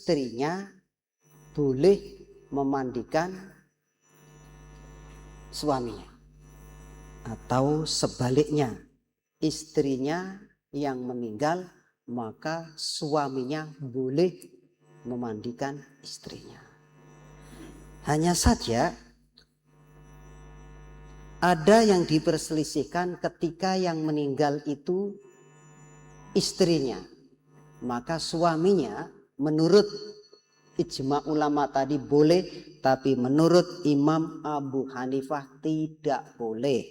istrinya boleh memandikan suaminya, atau sebaliknya, istrinya yang meninggal maka suaminya boleh memandikan istrinya. Hanya saja ada yang diperselisihkan ketika yang meninggal itu istrinya, maka suaminya menurut ijma ulama tadi boleh, tapi menurut Imam Abu Hanifah tidak boleh.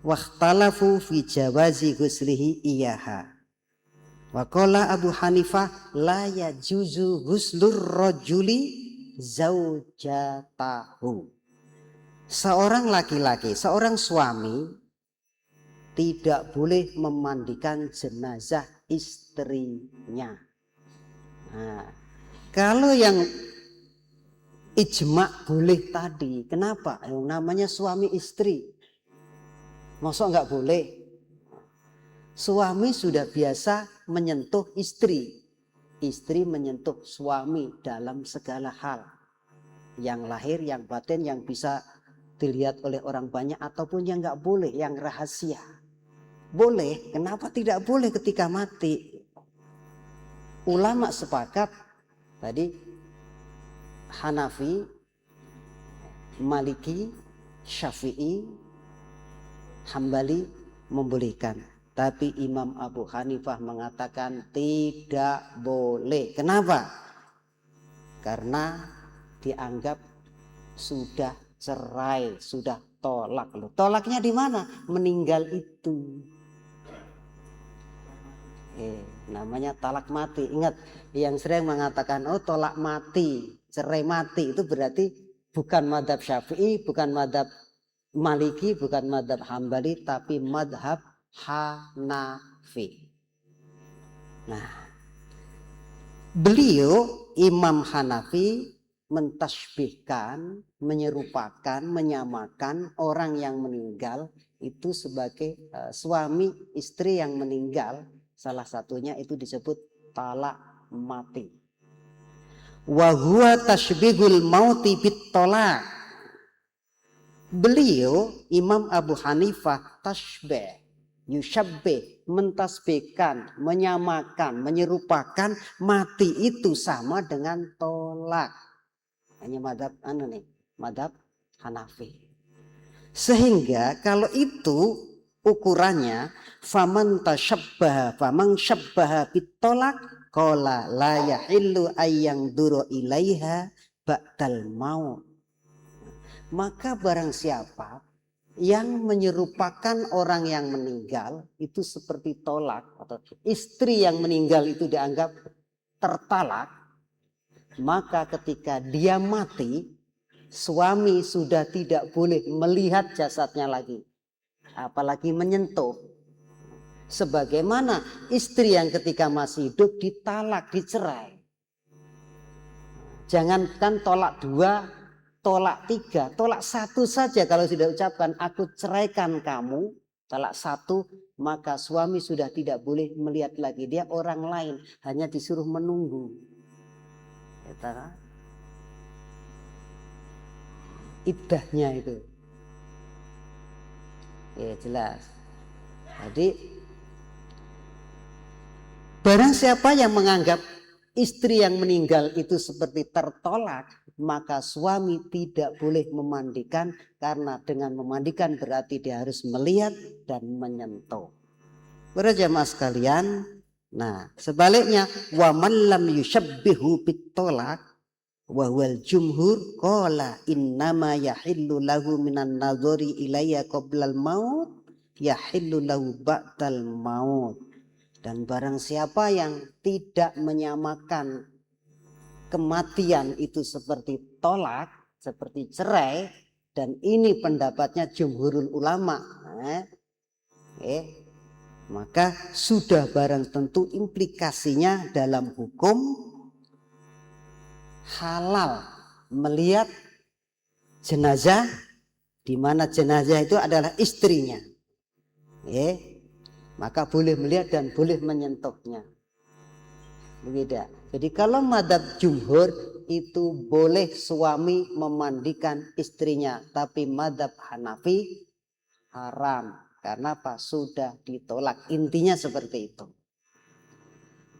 Wakhtalafu fi jawazi ghuslihi iyaha. Wa qala Abu Hanifah la yajuzu ghuslur rajuli zaujatahu. Seorang laki-laki, seorang suami tidak boleh memandikan jenazah istrinya. Nah, kalau yang ijma boleh tadi, kenapa? Yang namanya suami istri, masa nggak boleh? Suami sudah biasa menyentuh istri, istri menyentuh suami dalam segala hal, yang lahir, yang batin, yang bisa dilihat oleh orang banyak ataupun yang nggak boleh, yang rahasia. Boleh, kenapa tidak boleh ketika mati? Ulama sepakat tadi, Hanafi, Maliki, Syafi'i, Hambali membolehkan. Tapi Imam Abu Hanifah mengatakan tidak boleh. Kenapa? Karena dianggap sudah cerai, sudah tolak. Tolaknya di mana? Meninggal itu. Namanya talak mati. Ingat, yang sering mengatakan tolak mati, cerai mati, itu berarti bukan madhab Syafi'i, bukan madhab Maliki, bukan madhab Hambali, tapi madhab Hanafi. Nah, beliau Imam Hanafi mentasbihkan, menyerupakan, menyamakan orang yang meninggal itu sebagai suami istri yang meninggal. Salah satunya itu disebut talak mati. Wa huwa tashbihul mauti bit talak. Beliau Imam Abu Hanifah tasbih, yushabbih, mentasbihkan, menyamakan, menyerupakan mati itu sama dengan tolak. Hanya madhab madhab Hanafi. Sehingga kalau itu ukurannya, faman tashabbaha faman syabbaha bitolak qala la yahillu ayyang duru ilaiha ba'dal maut. Maka barang siapa yang menyerupakan orang yang meninggal itu seperti tolak, atau istri yang meninggal itu dianggap tertalak, maka ketika dia mati, suami sudah tidak boleh melihat jasadnya lagi, apalagi menyentuh. Sebagaimana istri yang ketika masih hidup ditalak, dicerai. Jangankan tolak 2, tolak 3, tolak 1 saja kalau sudah ucapkan aku ceraikan kamu, tolak 1, maka suami sudah tidak boleh melihat lagi. Dia orang lain, hanya disuruh menunggu. Iddahnya itu. Ya jelas. Jadi barang siapa yang menganggap istri yang meninggal itu seperti tertolak, maka suami tidak boleh memandikan, karena dengan memandikan berarti dia harus melihat dan menyentuh. Para jamaah sekalian, nah sebaliknya, wa man lam yushabbihu bitolak wa huwal jumhur qala innama yahillu lahu minan nadhari ilayya qoblal maut yahillu lahu ba'dal maut. Dan barang siapa yang tidak menyamakan kematian itu seperti tolak, seperti cerai, dan ini pendapatnya jumhurul ulama, maka sudah barang tentu implikasinya dalam hukum halal melihat jenazah, di mana jenazah itu adalah istrinya. Maka boleh melihat dan boleh menyentuhnya. Beda. Jadi kalau madzhab jumhur itu boleh suami memandikan istrinya, tapi madzhab Hanafi haram. Karena apa? Sudah ditolak. Intinya seperti itu.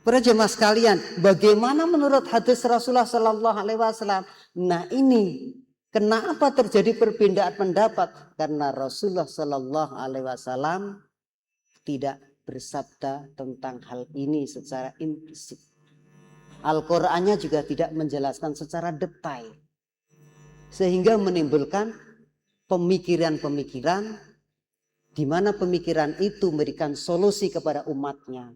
Para jemaah sekalian, bagaimana menurut hadis Rasulullah Sallallahu Alaihi Wasallam? Nah ini kenapa terjadi perbedaan pendapat? Karena Rasulullah Sallallahu Alaihi Wasallam tidak bersabda tentang hal ini secara implisit. Al-Qur'annya juga tidak menjelaskan secara detail, sehingga menimbulkan pemikiran-pemikiran di mana pemikiran itu memberikan solusi kepada umatnya.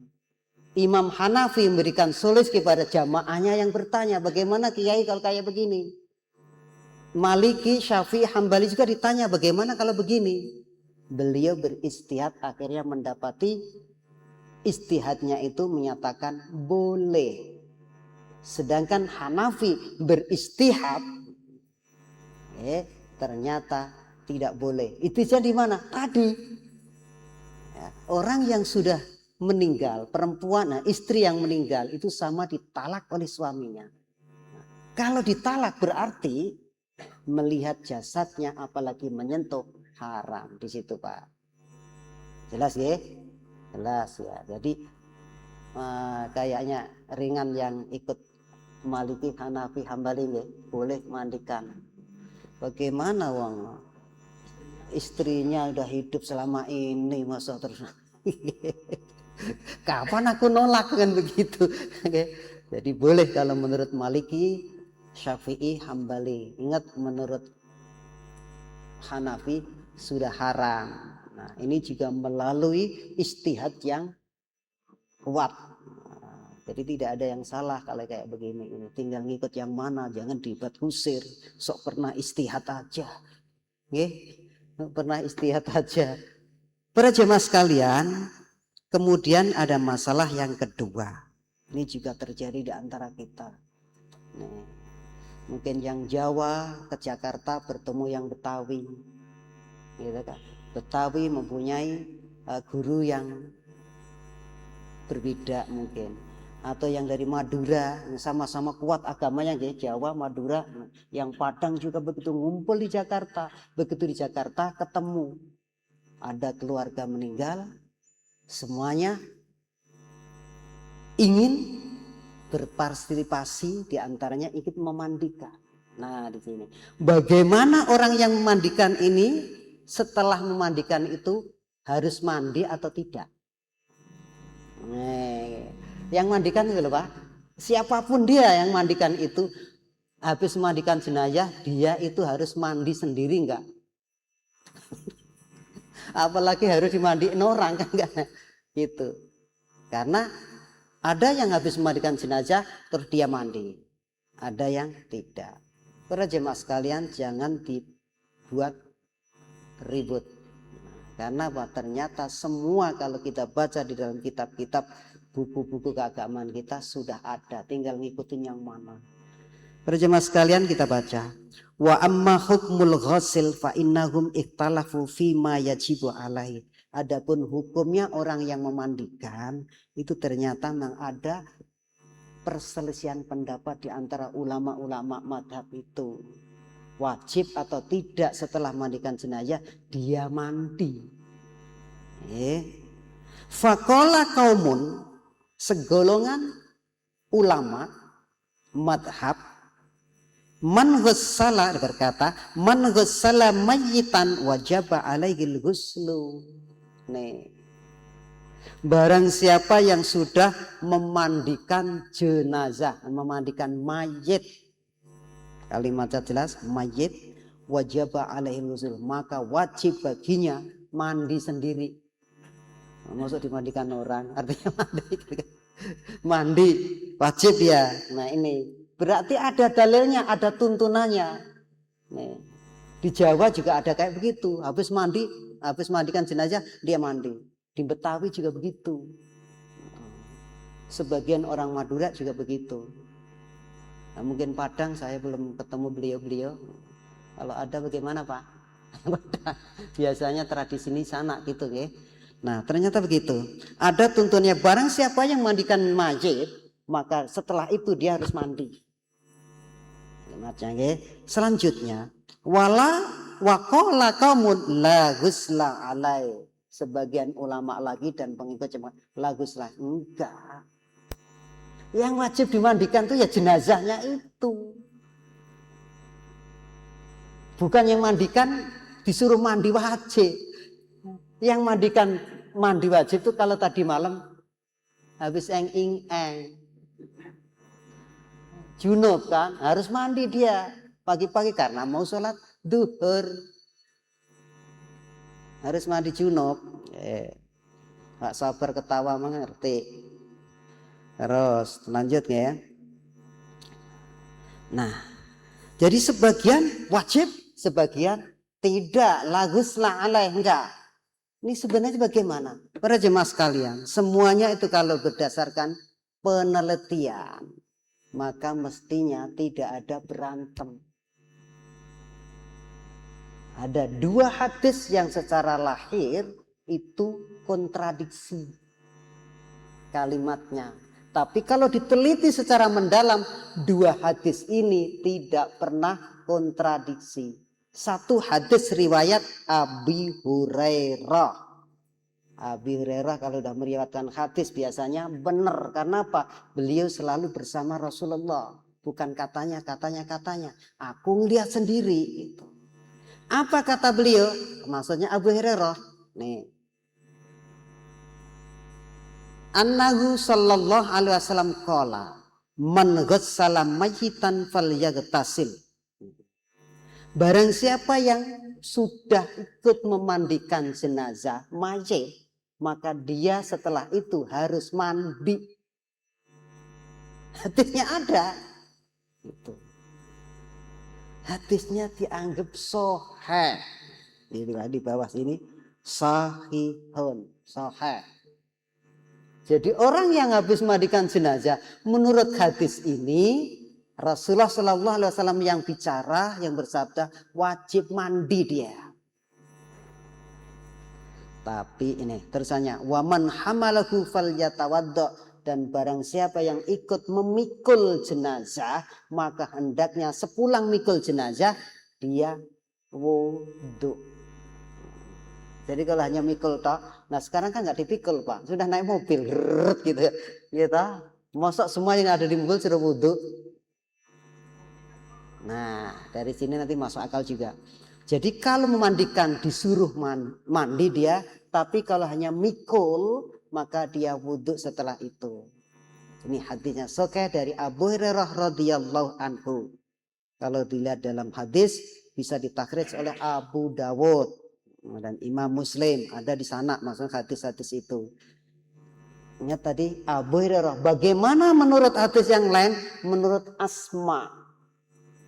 Imam Hanafi memberikan solusi kepada jamaahnya yang bertanya, bagaimana kiai kalau kayak begini? Maliki, Syafi'i, Hambali juga ditanya, bagaimana kalau begini? Beliau beristihad, akhirnya mendapati istihadnya itu menyatakan boleh. Sedangkan Hanafi beristihad, ternyata tidak boleh. Istihad di mana? Tadi ya, orang yang sudah meninggal, perempuan, istri yang meninggal itu sama ditalak oleh suaminya. Kalau ditalak berarti melihat jasadnya apalagi menyentuh haram di situ, Pak. Jelas ya? Jelas ya. Jadi kayaknya ringan yang ikut Maliki, Hanafi, Hambali ya, boleh mandikan. Bagaimana wong istrinya udah hidup selama ini masa terus kapan aku nolak kan begitu. Jadi boleh kalau menurut Maliki, Syafi'i, Hambali. Ingat menurut Hanafi sudah haram. Nah ini juga melalui istihad yang kuat. Jadi tidak ada yang salah kalau kayak begini. Ini tinggal ngikut yang mana, jangan dibuat kusir. Sok pernah istihad aja. Pernah istihad aja. Para jemaah sekalian, kemudian ada masalah yang kedua. Ini juga terjadi di antara kita. Nih, mungkin yang Jawa ke Jakarta bertemu yang Betawi, gitu kan? Betawi mempunyai guru yang berbeda mungkin, atau yang dari Madura sama-sama kuat agamanya, Jawa, Madura, yang Padang juga begitu, ngumpul di Jakarta. Begitu di Jakarta ketemu, ada keluarga meninggal. Semuanya ingin berpartisipasi, diantaranya ikut memandikan. Nah di sini, bagaimana orang yang memandikan ini setelah memandikan itu harus mandi atau tidak? Yang mandikan itu loh Pak, siapapun dia yang mandikan itu, habis memandikan jenazah dia itu harus mandi sendiri enggak? Apalagi harus dimandiin orang kan enggak gitu. Karena ada yang habis memandikan jenazah terus dia mandi, ada yang tidak. Para jemaah sekalian, jangan dibuat ribut. Karena apa? Ternyata semua kalau kita baca di dalam kitab-kitab, buku-buku keagamaan kita sudah ada, tinggal ngikutin yang mana. Para jemaah sekalian, kita baca. Wa amma hukmul ghasil fa innahum ikhtalafu fi ma yajibu alaihi. Adapun hukumnya orang yang memandikan itu ternyata memang ada perselisihan pendapat di antara ulama-ulama madhab itu. Wajib atau tidak setelah mandikan jenazah dia mandi. Faqala kaumun, segolongan ulama madhab, man ghassala, berkata man ghassala mayyitan wajaba alaihil ghuslu. Nih, barang siapa yang sudah memandikan jenazah, memandikan mayit, kalimatnya jelas, mayit, wajaba alaihil ghuslu, maka wajib baginya mandi sendiri. Maksud dimandikan orang, artinya mandi wajib ya. Nah ini berarti ada dalilnya, ada tuntunannya. Nih, di Jawa juga ada kayak begitu. Habis mandikan jenazah dia mandi. Di Betawi juga begitu. Sebagian orang Madura juga begitu. Nah, mungkin Padang saya belum ketemu beliau-beliau. Kalau ada bagaimana Pak? Biasanya tradisi ini sana gitu ya. Nah ternyata begitu. Ada tuntunnya, barang siapa yang mandikan mayit maka setelah itu dia harus mandi. Selanjutnya, wala waqala qaumun la ghusla alai. Sebagian ulama lagi dan pengikut cuma la ghusla. Enggak. Yang wajib dimandikan itu ya jenazahnya itu. Bukan yang mandikan disuruh mandi wajib. Yang mandikan mandi wajib itu kalau tadi malam habis eng junub kan, harus mandi dia pagi-pagi karena mau sholat duhur. Harus mandi junub. Gak sabar ketawa mengerti. Terus lanjut ya. Nah, jadi sebagian wajib, sebagian tidak. Laguslah alaih, enggak. Ini sebenarnya bagaimana? Para jemaah sekalian, semuanya itu kalau berdasarkan penelitian, maka mestinya tidak ada berantem. Ada dua hadis yang secara lahir itu kontradiksi kalimatnya. Tapi kalau diteliti secara mendalam, dua hadis ini tidak pernah kontradiksi. Satu hadis riwayat Abi Hurairah. Abi Hurairah kalau sudah meriwayatkan hadis biasanya benar. Karena apa? Beliau selalu bersama Rasulullah. Bukan katanya. Aku ngelihat sendiri. Gitu. Apa kata beliau? Maksudnya Abu Hurairah. Nih. Annahu sallallahu alaihi wasallam qala man ghassala mayyitan falyaghtasil. Barang siapa yang sudah ikut memandikan jenazah mayit, maka dia setelah itu harus mandi. Hadisnya ada. Itu. Hadisnya dianggap sahih. Di bawah sini sahihun, sahih. Jadi orang yang habis mandikan jenazah, menurut hadis ini Rasulullah Shallallahu Alaihi Wasallam yang bicara, yang bersabda wajib mandi dia. Tapi ini terusannya, waman hamalahu falyatawaddo, dan barang siapa yang ikut memikul jenazah, maka hendaknya sepulang mikul jenazah dia wudu. Jadi kalau hanya mikul toh, nah sekarang kan nggak dipikul Pak, sudah naik mobil, gitu, gitu. Mosok semua yang ada di mobil suruh wudhu. Nah dari sini nanti masuk akal juga. Jadi kalau memandikan disuruh mandi dia, tapi kalau hanya mikul maka dia wudhu setelah itu. Ini hadisnya sahih dari Abu Hurairah radhiyallahu anhu. Kalau dilihat dalam hadis bisa ditakhrij oleh Abu Dawud dan Imam Muslim, ada di sana maksudnya hadis-hadis itu. Ingat tadi Abu Hurairah. Bagaimana menurut hadis yang lain? Menurut Asma.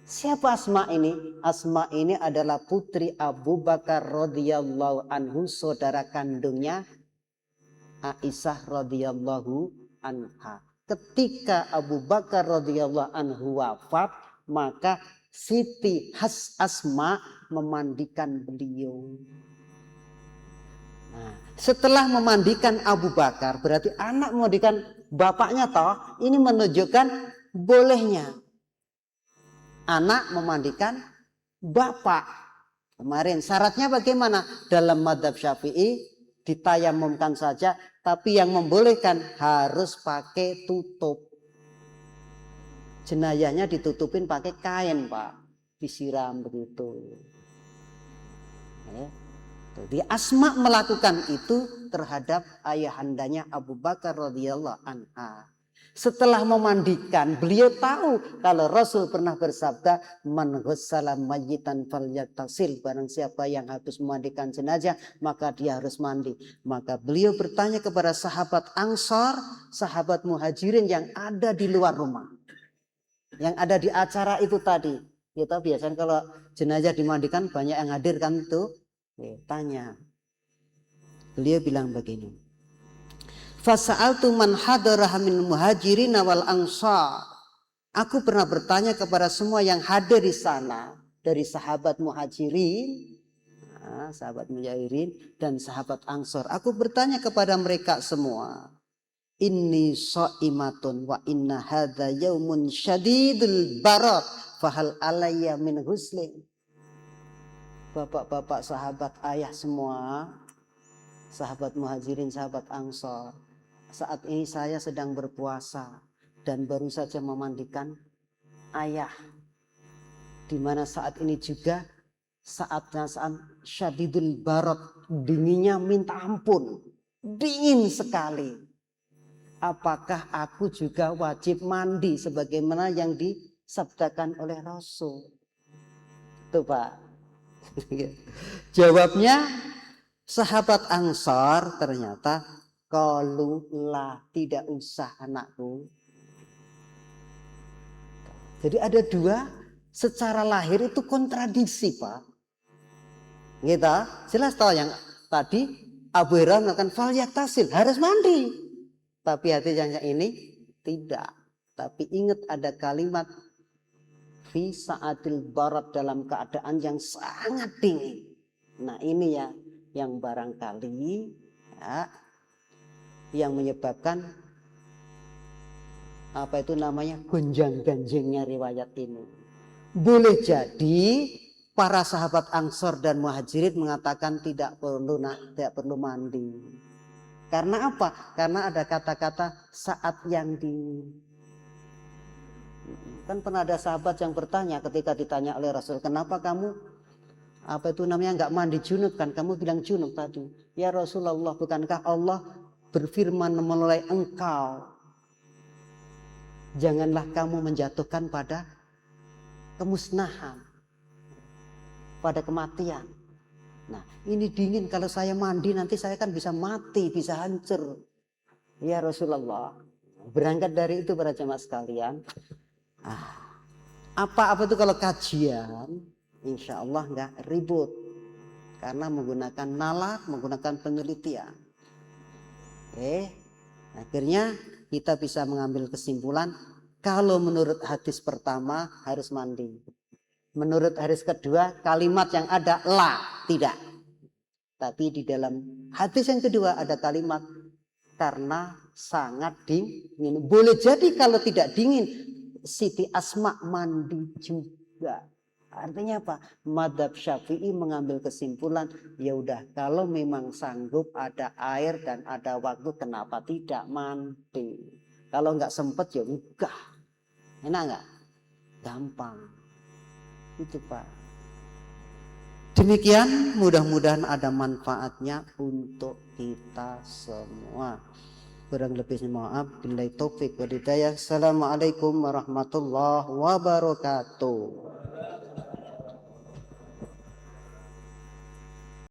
Siapa Asma ini? Asma ini adalah putri Abu Bakar radhiyallahu anhu, saudara kandungnya Aisyah radhiyallahu anha. Ketika Abu Bakar radhiyallahu anhu wafat, maka Siti Asma memandikan beliau. Nah, setelah memandikan Abu Bakar, berarti anak memandikan bapaknya toh. Ini menunjukkan bolehnya anak memandikan bapak. Kemarin syaratnya bagaimana? Dalam mazhab Syafi'i ditayamumkan saja, tapi yang membolehkan harus pakai tutup. Jenayahnya ditutupin pakai kain Pak, disiram begitu. Di Asma melakukan itu terhadap ayahandanya Abu Bakar radhiyallahu anha. Setelah memandikan, beliau tahu kalau Rasul pernah bersabda, man ghassala mayyitan falyaghtasil. Barang siapa yang habis memandikan jenazah, maka dia harus mandi. Maka beliau bertanya kepada sahabat Ansor, sahabat Muhajirin yang ada di luar rumah, yang ada di acara itu tadi. Kita biasanya kalau jenazah dimandikan banyak yang hadir kan itu. Tanya. Beliau bilang begini. Fasa'altu man hadaraha min muhajirin wal ansar. Aku pernah bertanya kepada semua yang hadir di sana dari sahabat muhajirin, sahabat muhajirin dan sahabat ansor. Aku bertanya kepada mereka semua. inni shaimatun wa inna hadza yaumun syadidul barad fahal alayya min huslin. Bapak-bapak, sahabat ayah semua, sahabat muhajirin, sahabat ansor, saat ini saya sedang berpuasa dan baru saja memandikan ayah, di mana saat ini juga saatnya saat syadidul barad, dinginnya minta ampun, dingin sekali. Apakah aku juga wajib mandi sebagaimana yang disabdakan oleh Rasul? Tuh Pak. Jawabnya sahabat Ansor ternyata qalulah, tidak usah anakku. Jadi ada dua secara lahir itu kontradiksi Pak. Gitu. Jelas tahu yang tadi Abu Hurairah mengatakan fal yaktasil, harus mandi. Tapi hatinya ini tidak. Tapi ingat ada kalimat fi saatil barat, dalam keadaan yang sangat dingin. Nah ini ya yang barangkali ya, yang menyebabkan apa itu namanya gonjang-ganjingnya riwayat ini. Boleh jadi para sahabat Ansor dan Muhajirin mengatakan tidak perlu mandi. Karena apa? Karena ada kata-kata saat yang dingin. Kan pernah ada sahabat yang bertanya ketika ditanya oleh Rasul, kenapa kamu apa itu namanya nggak mandi junub, kan kamu bilang junub tadi. Ya Rasulullah, bukankah Allah berfirman melalui engkau, janganlah kamu menjatuhkan pada kemusnahan, pada kematian. Nah ini dingin, kalau saya mandi nanti saya kan bisa mati, bisa hancur. Ya Rasulullah, berangkat dari itu para jemaah sekalian, apa itu kalau kajian, insya Allah nggak ribut, karena menggunakan nalar, menggunakan penelitian. Akhirnya kita bisa mengambil kesimpulan, kalau menurut hadis pertama harus mandi. Menurut hadis kedua kalimat yang ada la, tidak. Tapi di dalam hadis yang kedua ada kalimat karena sangat dingin. Boleh jadi kalau tidak dingin Siti Asma mandi juga. Artinya apa? Madzhab Syafi'i mengambil kesimpulan, ya udah kalau memang sanggup ada air dan ada waktu, kenapa tidak mandi? Kalau nggak sempet ya udah. Enak nggak? Gampang. Itu Pak. Demikian, mudah-mudahan ada manfaatnya untuk kita semua. Kurang lebihnya maaf. Billahi taufik wal hidayah. Assalamualaikum warahmatullahi wabarakatuh.